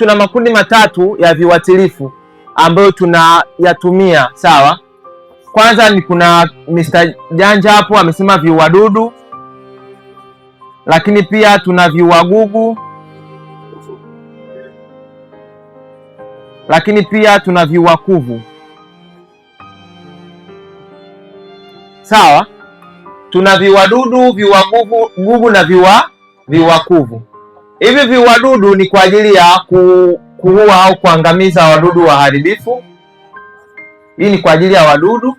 tuna makundi matatu ya viuatilifu ambayo tunayatumia, sawa. Kwanza ni kuna Mr. Janja hapo amesema viuadudu, lakini pia tuna viuagugu, lakini pia tuna viuakuvu, sawa. Tuna viuadudu, viuagugu na viuakuvu. Hivi viuadudu ni kwa ajili ya kuua au kuangamiza wadudu waharibifu. Hii ni kwa ajili ya wadudu.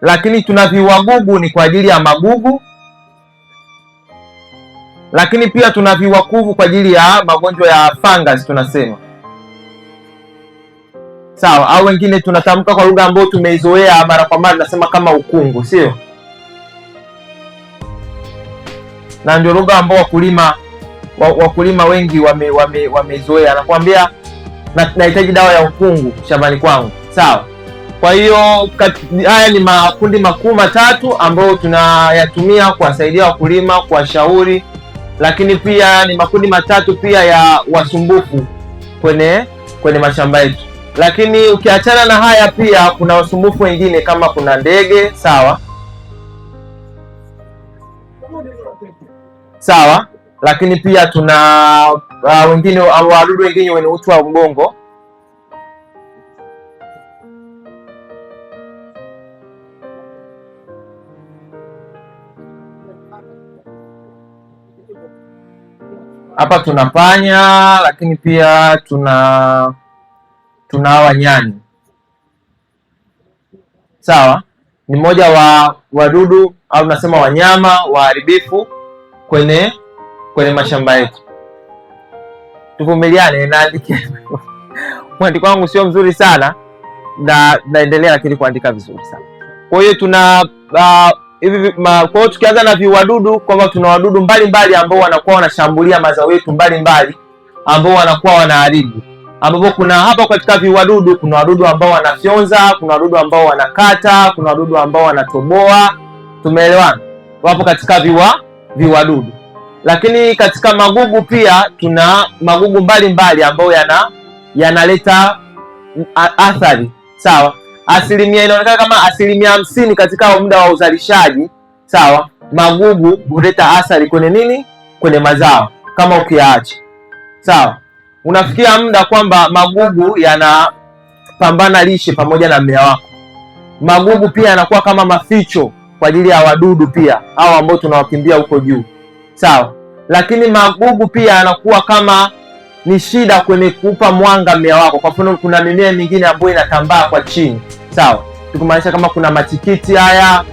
Lakini tuna viuagugu ni kwa ajili ya magugu. Lakini pia tuna viuakuvu kwa ajili ya magonjwa ya fungus tunasema, sawa, au wengine tunatamka kwa lugha ambayo tumeizoea mara kwa mara tunasema kama ukungu, sio? Na ndio lugha ambao wakulima wengi wameizoea. Anakuambia nahitaji dawa ya ukungu shambani kwangu, sawa. Kwa hiyo haya ni makundi makuu matatu ambayo tunayatumia kuwasaidia wakulima, kuwashauri, lakini pia ni makundi matatu pia ya wasumbufu kwenye mashamba yetu. Lakini ukiachana na haya pia kuna wasumbufu wengine kama kuna ndege, sawa, sawa. Lakini pia tuna wengine wadudu wengine wenye uti wa mgongo. Hapa tuna panya, lakini pia tuna wanyani, sawa. Ni mmoja wa wadudu au nasema wanyama waharibifu kwenye mashamba yetu. Tuvumiliane, naandika mwandiko wangu sio mzuri sana naendelea, lakini kuandika vizuri sana. Kwa hiyo tuna kwa hiyo tukianza na viuadudu kwamba tuna wadudu mbalimbali ambao wanakuwa wanashambulia mazao yetu mbalimbali ambao wanakuwa wanaharibu, ambapo kuna hapa katika viuadudu kuna wadudu ambao wanafyonza, kuna wadudu ambao wanakata, kuna wadudu ambao wanatoboa. Tumeelewana? Wapo katika viuadudu. Lakini katika magugu pia tuna magugu mbalimbali ambayo yanaleta athari, sawa. Asilimia inaonekana kama 50% katika muda wa uzalishaji, sawa. Magugu huleta athari kwenye nini? Kwenye mazao kama ukiyaacha, sawa. Unafikia muda kwamba magugu yanapambana lishe pamoja na mmea wako. Magugu pia yanakuwa kama maficho kwa ajili ya wadudu pia hao ambao tunawakimbia huko juu, sawa. Lakini magugu pia yanakuwa kama ni shida kwenye kuupa mwanga mmea wako. Kwa mfano kuna mimea mingine ambayo inatambaa kwa chini, sawa. Tukumaanisha kama kuna matikiti haya,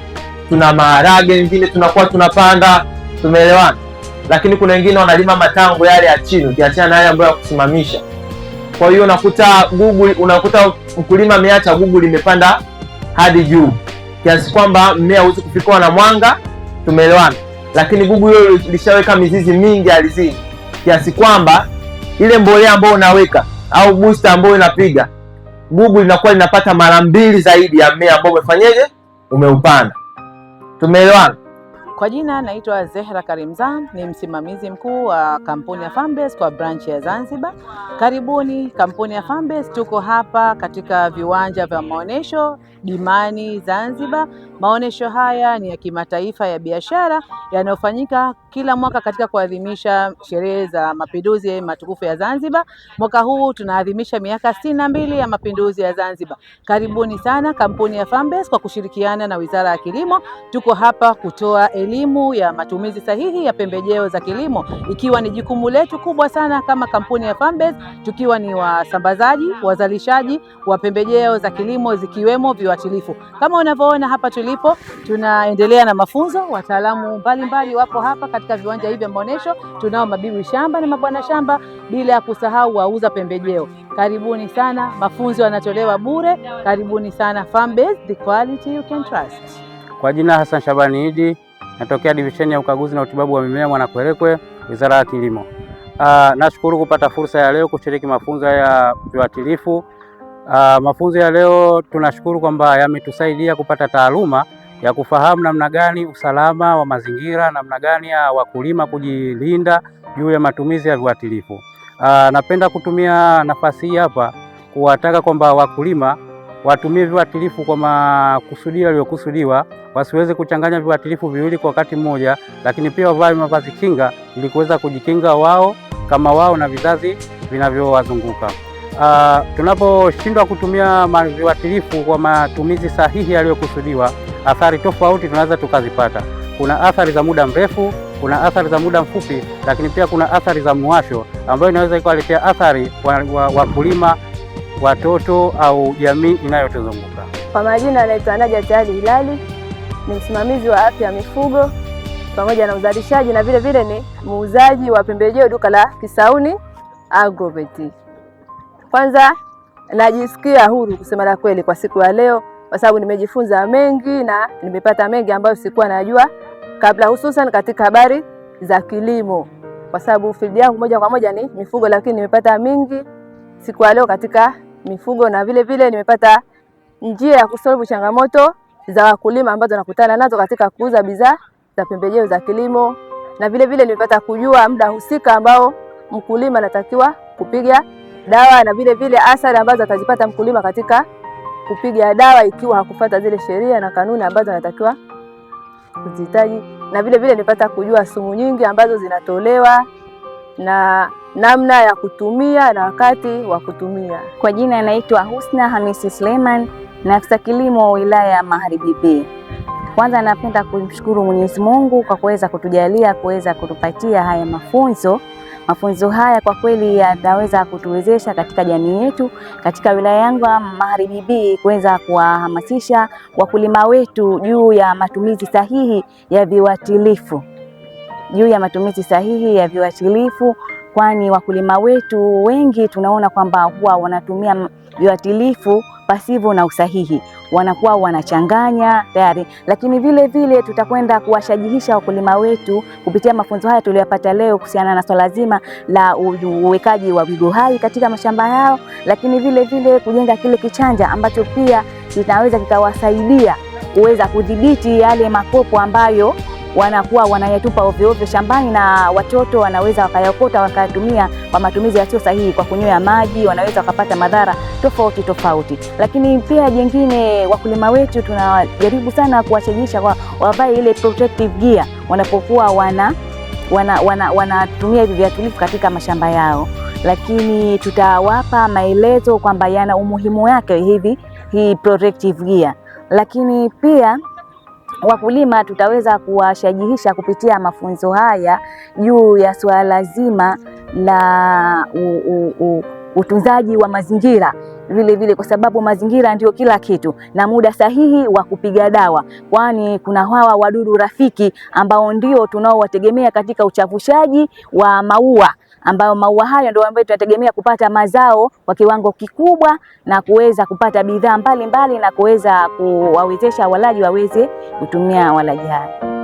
tuna maharage mengine tunakuwa tunapanda, tumeelewana. Lakini kuna wengine wanalima matango yale ya chini, ukiachana na yale ambayo ya kusimamisha. Kwa hiyo unakuta mkulima ameacha gugu limepanda hadi juu kiasi kwamba mmea hauwezi kufikiwa na mwanga, tumeelewana. Lakini gugu hilo lishaweka mizizi mingi ardhini kiasi kwamba ile mbolea ambayo unaweka au booster ambayo inapiga, gugu linakuwa linapata mara 2 zaidi ya mmea ambao umefanyaje, umeupanda. Tumeelewana? Kwa jina naitwa Zehra Karimzan, ni msimamizi mkuu wa kampuni ya Farmbase kwa branch ya Zanzibar. Karibuni kampuni ya Farmbase, tuko hapa katika viwanja vya maonesho Dimani Zanzibar. Maonesho haya ni ya kimataifa ya biashara yanayofanyika kila mwaka katika kuadhimisha sherehe za mapinduzi matukufu ya Zanzibar. Mwaka huu tunaadhimisha miaka 62 ya mapinduzi ya Zanzibar. Karibuni sana kampuni ya Farmbase kwa kushirikiana na Wizara ya Kilimo. Tuko hapa kutoa elimu ya matumizi sahihi ya pembejeo za kilimo, ikiwa ni jukumu letu kubwa sana kama kampuni ya Farmbase, tukiwa ni wasambazaji, wazalishaji wa pembejeo za kilimo zikiwemo viuatilifu. Kama unavyoona hapa tulipo, tunaendelea na mafunzo. Wataalamu mbalimbali wapo hapa katika viwanja hivi vya maonesho. Tunao mabibi shamba na mabwana shamba, bila ya kusahau wauza pembejeo. Karibuni sana, mafunzo yanatolewa bure. Karibuni sana Farmbase, the quality you can trust. Kwa jina Hassan Shabani Idi, natokea divisheni ya ukaguzi na utibabu wa mimea Mwanakwerekwe, Wizara ya Kilimo. Nashukuru kupata fursa ya leo kushiriki mafunzo ya viuatilifu. Mafunzo ya leo tunashukuru kwamba yametusaidia kupata taaluma ya kufahamu namna gani usalama wa mazingira, namna gani ya wakulima kujilinda juu ya matumizi ya viuatilifu. Napenda kutumia nafasi hii hapa kuwataka kwamba wakulima watumie viuatilifu kwa makusudio yaliyokusudiwa, wasiweze kuchanganya viuatilifu viwili kwa wakati mmoja, lakini pia wavae mavazi kinga ili kuweza kujikinga wao kama wao na vizazi vinavyowazunguka. Tunaposhindwa kutumia viuatilifu kwa matumizi sahihi yaliyokusudiwa, athari tofauti tunaweza tukazipata. Kuna athari za muda mrefu, kuna athari za muda mfupi, lakini pia kuna athari za muwasho ambayo inaweza ikawaletea athari wakulima, watoto au jamii inayotuzunguka. Kwa majina anaitwa Najat Ali Hilali, ni msimamizi wa afya ya mifugo pamoja na uzalishaji na vile vile ni muuzaji wa pembejeo duka la Kisauni Agrovet. Kwanza najisikia huru kusema la kweli kwa siku ya leo, kwa sababu nimejifunza mengi na nimepata mengi ambayo sikuwa najua kabla, hususan katika habari za kilimo, kwa sababu field yangu moja kwa moja ni mifugo, lakini nimepata mingi siku ya leo katika mifugo, na vile vile nimepata njia ya kusolve changamoto za wakulima ambazo nakutana nazo katika kuuza bidhaa za pembejeo za kilimo, na vile vile nimepata kujua muda husika ambao mkulima anatakiwa kupiga dawa, na vile vile athari ambazo atazipata mkulima katika kupiga dawa ikiwa hakufuata zile sheria na kanuni ambazo anatakiwa kuzihitaji, na vile vile nimepata kujua sumu nyingi ambazo zinatolewa na namna ya kutumia na wakati wa kutumia. Kwa jina naitwa Husna Hamisi Suleiman, na afisa kilimo wilaya ya Magharibi B. Kwanza napenda kumshukuru Mwenyezi Mungu kwa kuweza kutujalia kuweza kutupatia haya mafunzo. Mafunzo haya kwa kweli yanaweza kutuwezesha katika jamii yetu, katika wilaya yangu ya Magharibi B, kuweza kuwahamasisha wakulima wetu juu ya matumizi sahihi ya viuatilifu, kwani wakulima wetu wengi tunaona kwamba huwa wanatumia viuatilifu pasivyo na usahihi, wanakuwa wanachanganya tayari. Lakini vile vile tutakwenda kuwashajihisha wakulima wetu kupitia mafunzo haya tuliyopata leo kuhusiana na swala zima la uwekaji wa wigo hai katika mashamba yao, lakini vile vile kujenga kile kichanja ambacho pia kinaweza kikawasaidia kuweza kudhibiti yale makopo ambayo wanakuwa wanayatupa ovyo ovyo shambani, na watoto wanaweza wakayokota wakayatumia kwa matumizi yasiyo sahihi, kwa kunywea maji, wanaweza wakapata madhara tofauti. Lakini pia jingine, wakulima wetu tunajaribu sana kuwashajiisha kwa wavae ile protective gear wanapokuwa wanatumia hivi viuatilifu katika mashamba yao, lakini tutawapa maelezo kwamba yana umuhimu wake hii protective gear. Lakini pia wakulima tutaweza kuwashajihisha kupitia mafunzo haya juu ya swala zima la utunzaji wa mazingira vile, kwa sababu mazingira ndio kila kitu, na muda sahihi wa kupiga dawa, kwani kuna hawa wadudu rafiki ambao ndio tunaowategemea katika uchavushaji wa maua, ambao maua haya ndio ambayo tunategemea kupata mazao kwa kiwango kikubwa na kuweza kupata bidhaa mbalimbali na kuweza kuwawezesha walaji waweze kutumia walaji haya.